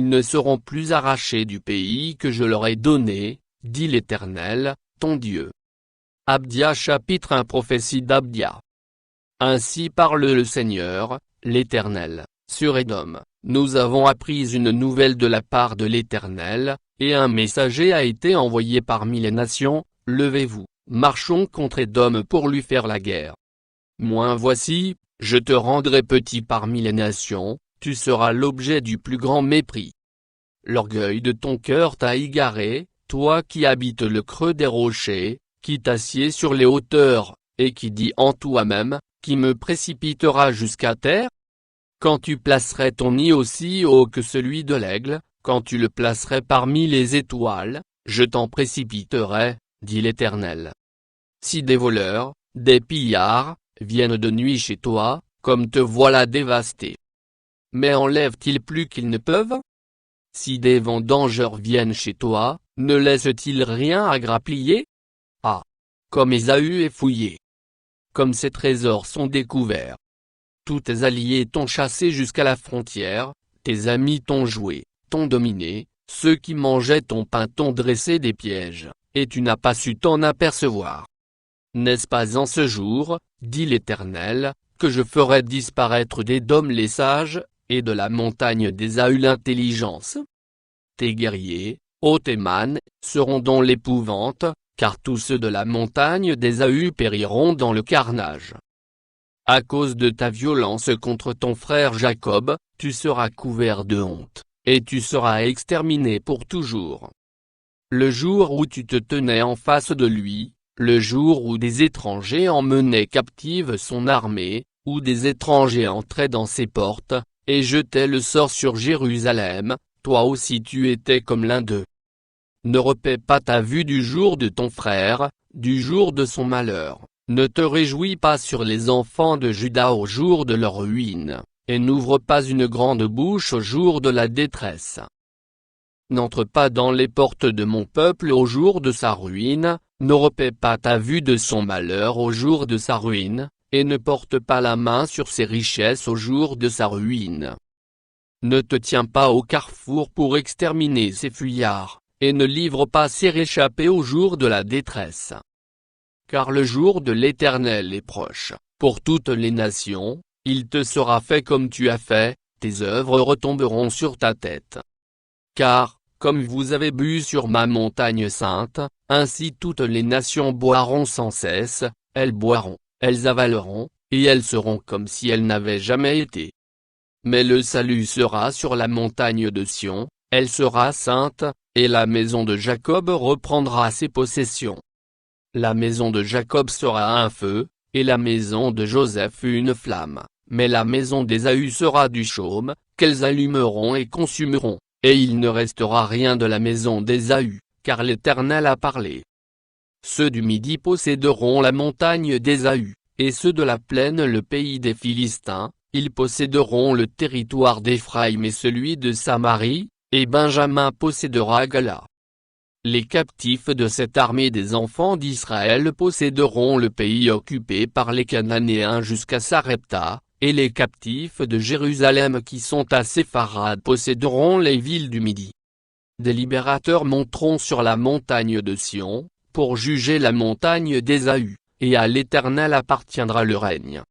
ils ne seront plus arrachés du pays que je leur ai donné, dit l'Éternel, ton Dieu. Abdia chapitre 1 Prophétie d'Abdia. Ainsi parle le Seigneur, l'Éternel, sur Édom, nous avons appris une nouvelle de la part de l'Éternel, et un messager a été envoyé parmi les nations, levez-vous, marchons contre Édom pour lui faire la guerre. Moi voici, je te rendrai petit parmi les nations, tu seras l'objet du plus grand mépris. L'orgueil de ton cœur t'a égaré, toi qui habites le creux des rochers, qui t'assieds sur les hauteurs, et qui dis en toi-même, qui me précipitera jusqu'à terre? Quand tu placerais ton nid aussi haut que celui de l'aigle, quand tu le placerais parmi les étoiles, je t'en précipiterai, dit l'Éternel. Si des voleurs, des pillards, viennent de nuit chez toi, comme te voilà dévasté. Mais enlèvent-ils plus qu'ils ne peuvent? Si des vendangeurs viennent chez toi, ne laissent-ils rien à grappiller? Ah! Comme Ésaü est fouillé. Comme ses trésors sont découverts. Tous tes alliés t'ont chassé jusqu'à la frontière, tes amis t'ont joué, t'ont dominé, ceux qui mangeaient ton pain t'ont dressé des pièges, et tu n'as pas su t'en apercevoir. N'est-ce pas en ce jour, dit l'Éternel, que je ferai disparaître d'Édom les sages, et de la montagne d'Ésaü l'intelligence? Tes guerriers, ô Théman, seront dans l'épouvante, car tous ceux de la montagne d'Ésaü périront dans le carnage. À cause de ta violence contre ton frère Jacob, tu seras couvert de honte, et tu seras exterminé pour toujours. Le jour où tu te tenais en face de lui, le jour où des étrangers emmenaient captive son armée, où des étrangers entraient dans ses portes, et jetaient le sort sur Jérusalem, toi aussi tu étais comme l'un d'eux. Ne repaie pas ta vue du jour de ton frère, du jour de son malheur, ne te réjouis pas sur les enfants de Juda au jour de leur ruine, et n'ouvre pas une grande bouche au jour de la détresse. N'entre pas dans les portes de mon peuple au jour de sa ruine, ne repaie pas ta vue de son malheur au jour de sa ruine, et ne porte pas la main sur ses richesses au jour de sa ruine. Ne te tiens pas au carrefour pour exterminer ses fuyards, et ne livre pas ses réchappés au jour de la détresse. Car le jour de l'Éternel est proche, pour toutes les nations, il te sera fait comme tu as fait, tes œuvres retomberont sur ta tête. Car, comme vous avez bu sur ma montagne sainte, ainsi toutes les nations boiront sans cesse, elles boiront, elles avaleront, et elles seront comme si elles n'avaient jamais été. Mais le salut sera sur la montagne de Sion, elle sera sainte, et la maison de Jacob reprendra ses possessions. La maison de Jacob sera un feu, et la maison de Joseph une flamme, mais la maison d'Ésaü sera du chaume, qu'elles allumeront et consumeront, et il ne restera rien de la maison d'Ésaü, car l'Éternel a parlé. Ceux du Midi posséderont la montagne d'Ésaü, et ceux de la plaine le pays des Philistins, ils posséderont le territoire d'Éphraïm et celui de Samarie, et Benjamin possédera Gala. Les captifs de cette armée des enfants d'Israël posséderont le pays occupé par les Cananéens jusqu'à Sarepta, et les captifs de Jérusalem qui sont à Sépharad posséderont les villes du Midi. Des libérateurs monteront sur la montagne de Sion, pour juger la montagne d'Ésaü, et à l'Éternel appartiendra le règne.